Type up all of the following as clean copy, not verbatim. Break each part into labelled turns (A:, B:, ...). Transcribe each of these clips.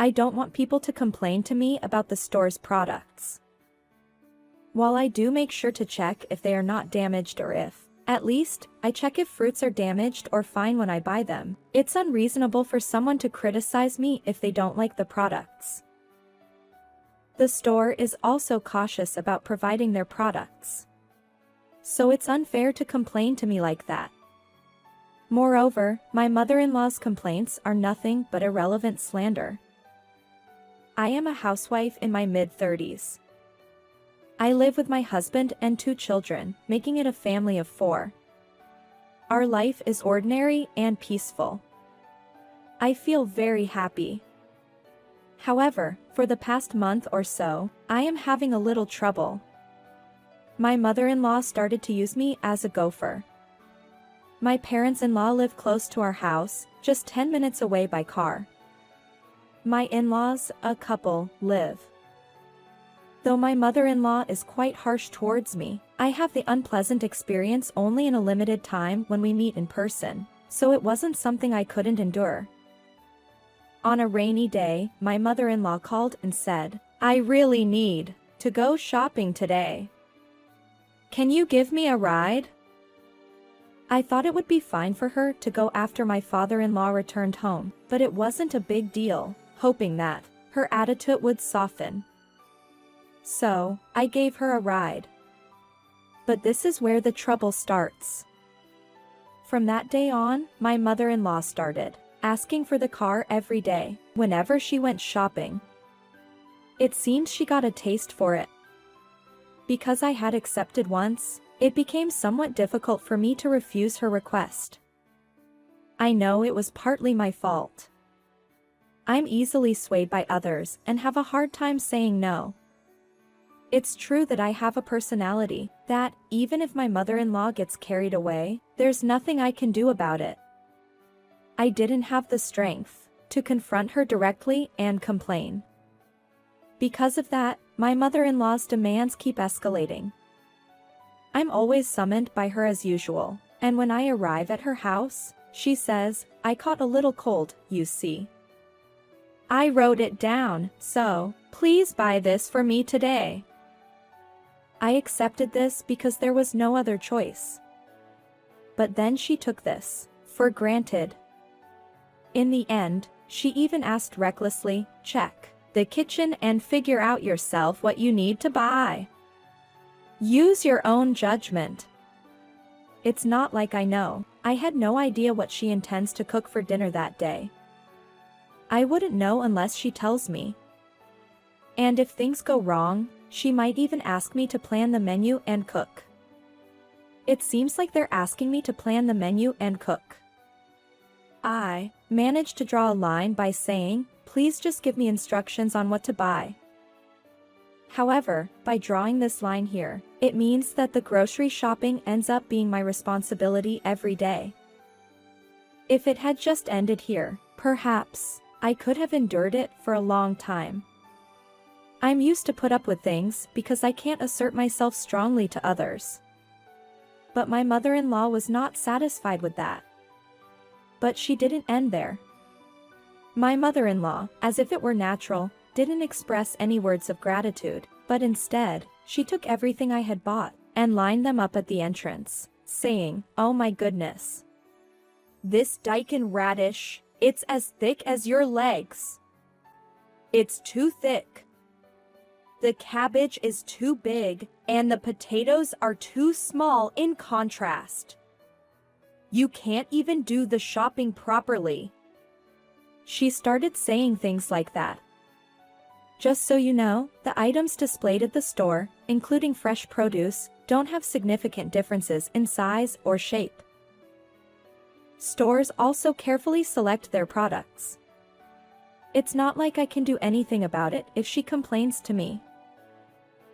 A: I don't want people to complain to me about the store's products. While I do make sure to check if they are not damaged or if, at least, I check if fruits are damaged or fine when I buy them, it's unreasonable for someone to criticize me if they don't like the products. The store is also cautious about providing their products. So it's unfair to complain to me like that. Moreover, my mother-in-law's complaints are nothing but irrelevant slander. I am a housewife in my mid-30s. I live with my husband and 2 children, making it a family of 4. Our life is ordinary and peaceful. I feel very happy. However, for the past month or so, I am having a little trouble. My mother-in-law started to use me as a gopher. My parents-in-law live close to our house, just 10 minutes away by car. My in-laws, a couple, live. Though my mother-in-law is quite harsh towards me, I have the unpleasant experience only in a limited time when we meet in person, so it wasn't something I couldn't endure. On a rainy day, my mother-in-law called and said, "I really need to go shopping today. Can you give me a ride?" I thought it would be fine for her to go after my father-in-law returned home, but it wasn't a big deal, hoping that her attitude would soften. So, I gave her a ride. But this is where the trouble starts. From that day on, my mother-in-law started asking for the car every day, whenever she went shopping. It seemed she got a taste for it. Because I had accepted once, it became somewhat difficult for me to refuse her request. I know it was partly my fault. I'm easily swayed by others and have a hard time saying no. It's true that I have a personality that, even if my mother-in-law gets carried away, there's nothing I can do about it. I didn't have the strength to confront her directly and complain. Because of that, my mother-in-law's demands keep escalating. I'm always summoned by her as usual, and when I arrive at her house, she says, "I caught a little cold, you see. I wrote it down, so please buy this for me today." I accepted this because there was no other choice. But then she took this for granted. In the end, she even asked recklessly, "Check the kitchen and figure out yourself what you need to buy. Use your own judgment." It's not like I know. I had no idea what she intends to cook for dinner that day. I wouldn't know unless she tells me. And if things go wrong, she might even ask me to plan the menu and cook. It seems like they're asking me to plan the menu and cook. I managed to draw a line by saying, "Please just give me instructions on what to buy." However, by drawing this line here, it means that the grocery shopping ends up being my responsibility every day. If it had just ended here, perhaps I could have endured it for a long time. I'm used to put up with things because I can't assert myself strongly to others. But my mother-in-law was not satisfied with that. But she didn't end there. My mother-in-law, as if it were natural, didn't express any words of gratitude, but instead, she took everything I had bought and lined them up at the entrance, saying, "Oh my goodness. This daikon radish, it's as thick as your legs. It's too thick. The cabbage is too big, and the potatoes are too small in contrast. You can't even do the shopping properly." She started saying things like that. Just so you know, the items displayed at the store, including fresh produce, don't have significant differences in size or shape. Stores also carefully select their products. It's not like I can do anything about it if she complains to me.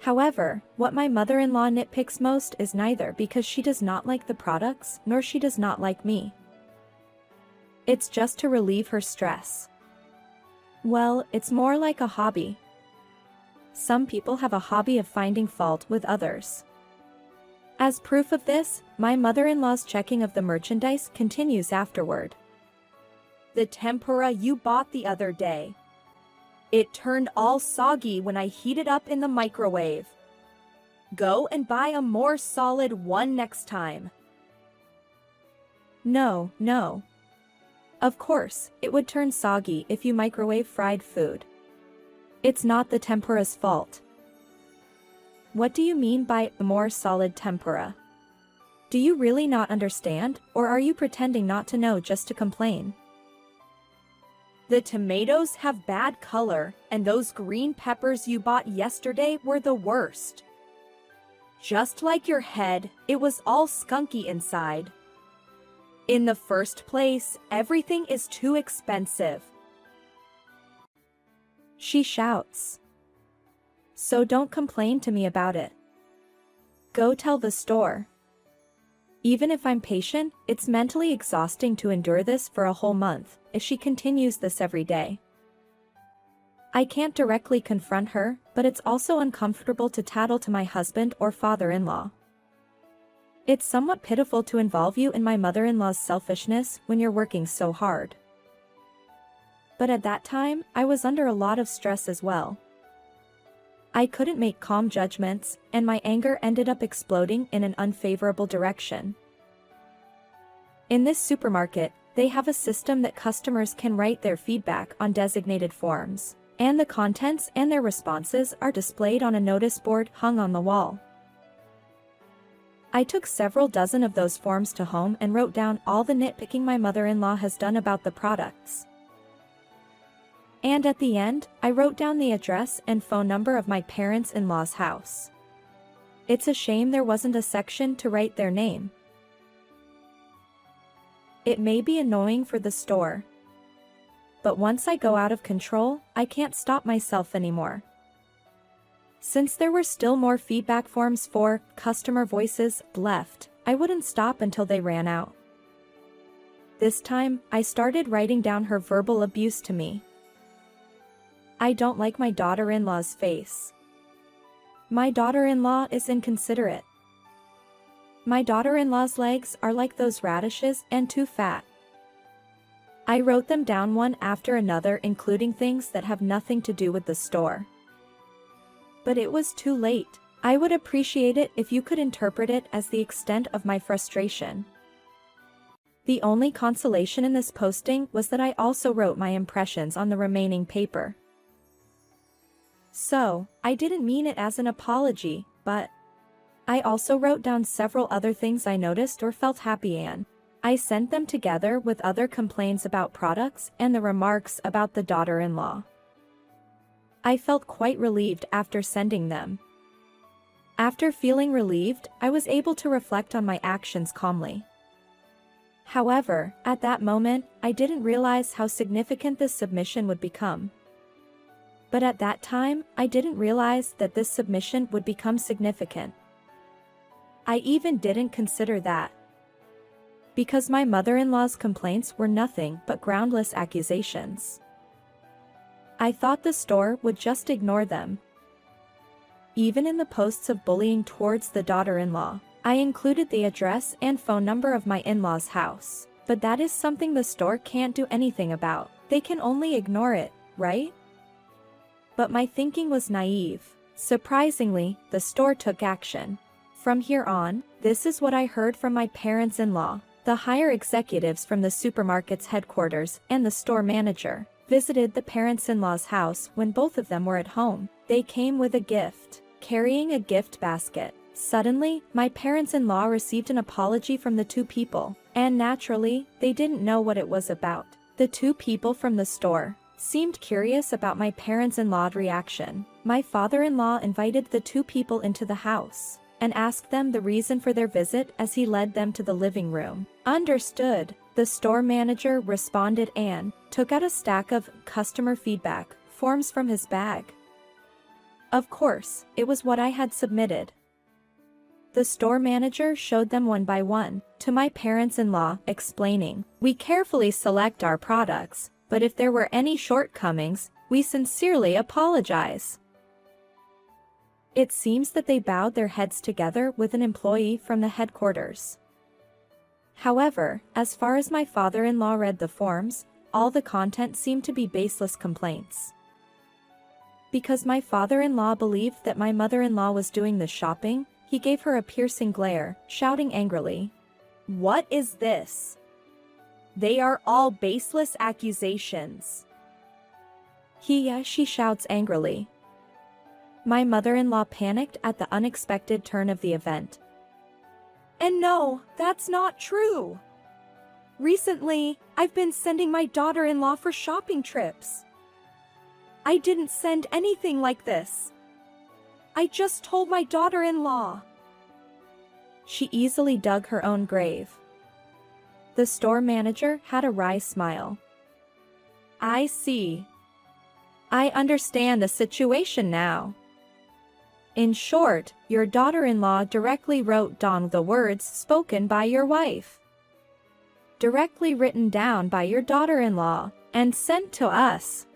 A: However, what my mother-in-law nitpicks most is neither because she does not like the products nor she does not like me. It's just to relieve her stress. Well, it's more like a hobby. Some people have a hobby of finding fault with others. As proof of this, my mother-in-law's checking of the merchandise continues afterward. "The tempura you bought the other day. It turned all soggy when I heated up in the microwave. Go and buy a more solid one next time. No, no. Of course, it would turn soggy if you microwave fried food. It's not the tempura's fault. What do you mean by more solid tempura? Do you really not understand, or are you pretending not to know just to complain? The tomatoes have bad color, and those green peppers you bought yesterday were the worst. Just like your head, it was all skunky inside. In the first place, everything is too expensive. She shouts. So don't complain to me about it. Go tell the store. Even if I'm patient, it's mentally exhausting to endure this for a whole month, if she continues this every day. I can't directly confront her, but it's also uncomfortable to tattle to my husband or father-in-law. It's somewhat pitiful to involve you in my mother-in-law's selfishness when you're working so hard. But at that time, I was under a lot of stress as well. I couldn't make calm judgments, and my anger ended up exploding in an unfavorable direction. In this supermarket, they have a system that customers can write their feedback on designated forms, and the contents and their responses are displayed on a notice board hung on the wall. I took several dozen of those forms to home and wrote down all the nitpicking my mother-in-law has done about the products. And at the end, I wrote down the address and phone number of my parents-in-law's house. It's a shame there wasn't a section to write their name. It may be annoying for the store, but once I go out of control, I can't stop myself anymore. Since there were still more feedback forms for customer voices left, I wouldn't stop until they ran out. This time, I started writing down her verbal abuse to me. I don't like my daughter-in-law's face. My daughter-in-law is inconsiderate. My daughter-in-law's legs are like those radishes and too fat. I wrote them down one after another, including things that have nothing to do with the store. But it was too late. I would appreciate it if you could interpret it as the extent of my frustration. The only consolation in this posting was that I also wrote my impressions on the remaining paper. So, I didn't mean it as an apology, but I also wrote down several other things I noticed or felt happy in. I sent them together with other complaints about products and the remarks about the daughter-in-law. I felt quite relieved after sending them. After feeling relieved, I was able to reflect on my actions calmly. However, at that moment, I didn't realize how significant this submission would become. But at that time, I didn't realize that this submission would become significant. I even didn't consider that. Because my mother-in-law's complaints were nothing but groundless accusations. I thought the store would just ignore them. Even in the posts of bullying towards the daughter-in-law, I included the address and phone number of my in-laws' house. But that is something the store can't do anything about. They can only ignore it, right? But my thinking was naive. Surprisingly, the store took action. From here on, this is what I heard from my parents-in-law. The higher executives from the supermarket's headquarters and the store manager visited the parents-in-law's house when both of them were at home. They came with a gift, carrying a gift basket. Suddenly, my parents-in-law received an apology from the two people, and naturally, they didn't know what it was about. The two people from the store seemed curious about my parents-in-law's reaction. My father-in-law invited the two people into the house and asked them the reason for their visit as he led them to the living room. Understood, the store manager responded and took out a stack of customer feedback forms from his bag. Of course, it was what I had submitted. The store manager showed them one by one to my parents-in-law, explaining, "We carefully select our products, but if there were any shortcomings, we sincerely apologize." It seems that they bowed their heads together with an employee from the headquarters. However, as far as my father-in-law read the forms, all the content seemed to be baseless complaints. Because my father-in-law believed that my mother-in-law was doing the shopping, he gave her a piercing glare, shouting angrily, "What is this? They are all baseless accusations." She shouts angrily. My mother-in-law panicked at the unexpected turn of the event. "And no, that's not true. Recently, I've been sending my daughter-in-law for shopping trips. I didn't send anything like this. I just told my daughter-in-law." She easily dug her own grave. The store manager had a wry smile. "I see. I understand the situation now. In short, your daughter-in-law directly wrote down the words spoken by your wife. Directly written down by your daughter-in-law, and sent to us.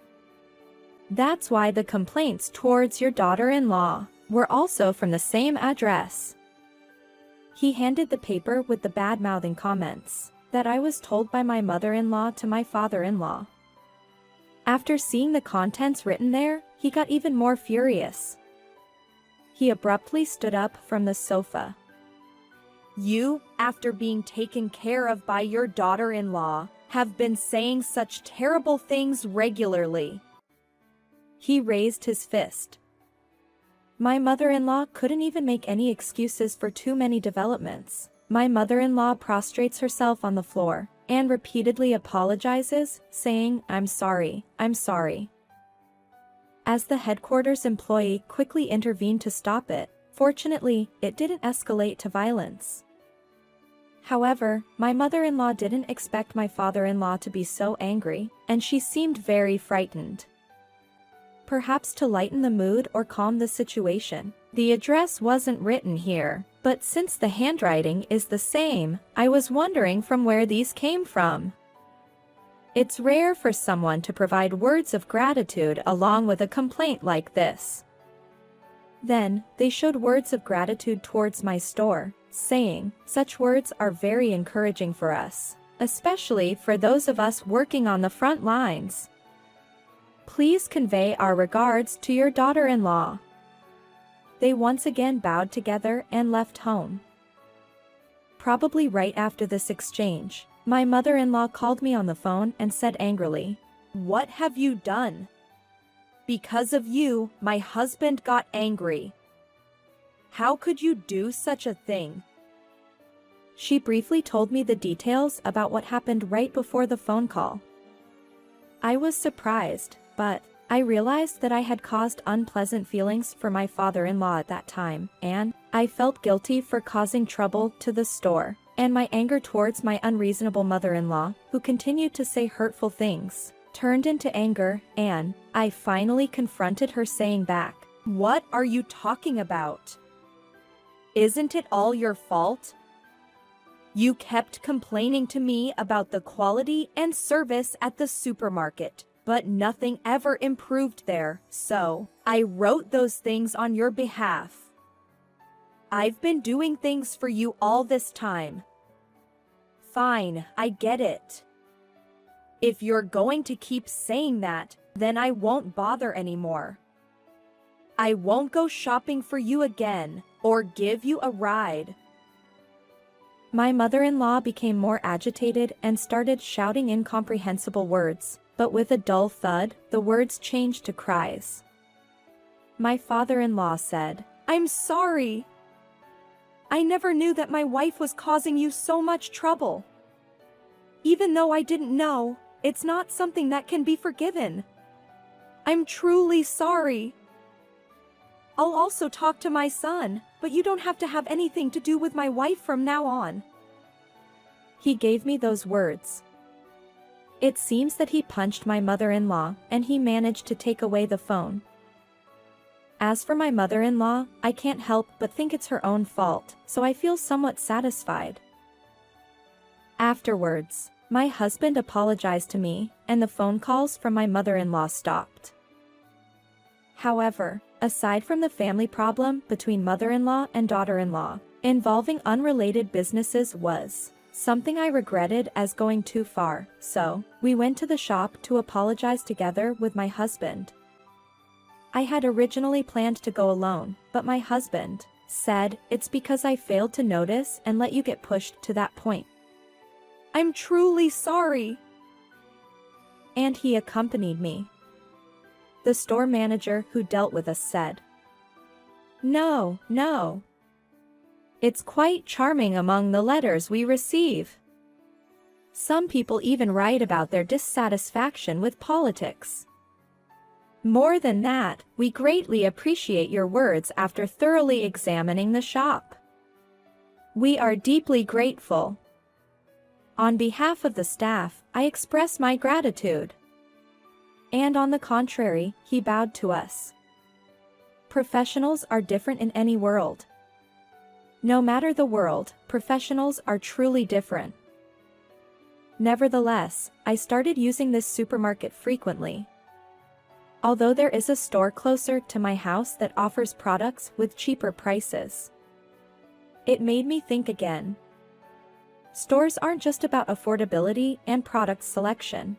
A: That's why the complaints towards your daughter-in-law were also from the same address." He handed the paper with the bad-mouthing comments that I was told by my mother-in-law to my father-in-law. After seeing the contents written there, he got even more furious. He abruptly stood up from the sofa. "You, after being taken care of by your daughter-in-law, have been saying such terrible things regularly." He raised his fist. My mother-in-law couldn't even make any excuses for too many developments. My mother-in-law prostrates herself on the floor and repeatedly apologizes, saying, I'm sorry. As the headquarters employee quickly intervened to stop it, fortunately, it didn't escalate to violence. However, my mother-in-law didn't expect my father-in-law to be so angry, and she seemed very frightened. Perhaps to lighten the mood or calm the situation, the address wasn't written here, but since the handwriting is the same, I was wondering from where these came from. It's rare for someone to provide words of gratitude along with a complaint like this. Then, they showed words of gratitude towards my store, saying, "Such words are very encouraging for us, especially for those of us working on the front lines. Please convey our regards to your daughter-in-law." They once again bowed together and left home. Probably right after this exchange, my mother-in-law called me on the phone and said angrily, "What have you done? Because of you, my husband got angry. How could you do such a thing?" She briefly told me the details about what happened right before the phone call. I was surprised, but I realized that I had caused unpleasant feelings for my father-in-law at that time, and I felt guilty for causing trouble to the store, and my anger towards my unreasonable mother-in-law, who continued to say hurtful things, turned into anger, and I finally confronted her, saying back, "What are you talking about? Isn't it all your fault? You kept complaining to me about the quality and service at the supermarket, but nothing ever improved there, so I wrote those things on your behalf. I've been doing things for you all this time. Fine, I get it. If you're going to keep saying that, then I won't bother anymore. I won't go shopping for you again, or give you a ride." My mother-in-law became more agitated and started shouting incomprehensible words, but with a dull thud, the words changed to cries. My father-in-law said, "I'm sorry. I never knew that my wife was causing you so much trouble. Even though I didn't know, it's not something that can be forgiven. I'm truly sorry. I'll also talk to my son, but you don't have to have anything to do with my wife from now on." He gave me those words. It seems that he punched my mother-in-law, and he managed to take away the phone. As for my mother-in-law, I can't help but think it's her own fault, so I feel somewhat satisfied. Afterwards, my husband apologized to me, and the phone calls from my mother-in-law stopped. However, aside from the family problem between mother-in-law and daughter-in-law, involving unrelated businesses was something I regretted as going too far, so we went to the shop to apologize together with my husband. I had originally planned to go alone, but my husband said, "It's because I failed to notice and let you get pushed to that point. I'm truly sorry." And he accompanied me. The store manager who dealt with us said, "No, no. It's quite charming among the letters we receive. Some people even write about their dissatisfaction with politics. More than that, we greatly appreciate your words after thoroughly examining the shop. We are deeply grateful. On behalf of the staff, I express my gratitude." And on the contrary, he bowed to us. Professionals are different in any world. No matter the world, professionals are truly different. Nevertheless, I started using this supermarket frequently. Although there is a store closer to my house that offers products with cheaper prices. It made me think again. Stores aren't just about affordability and product selection.